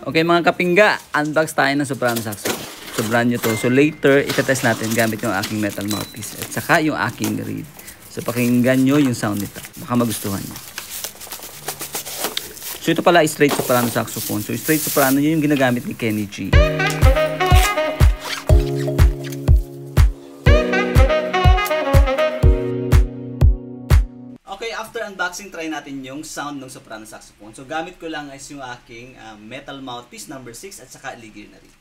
Okay mga kapingga, unbox tayo ng soprano saxophone. So brand new to. So later, itatest natin gamit yung aking metal mouthpiece at saka yung aking reed. So pakinggan nyo yung sound nito. Baka magustuhan nyo. So ito pala straight soprano saxophone. So straight soprano yun yung ginagamit ni Kenny G. Okay, after unboxing, try natin yung sound ng soprano saxophone. So gamit ko lang is yung aking metal mouthpiece number 6 at saka ligir na rin.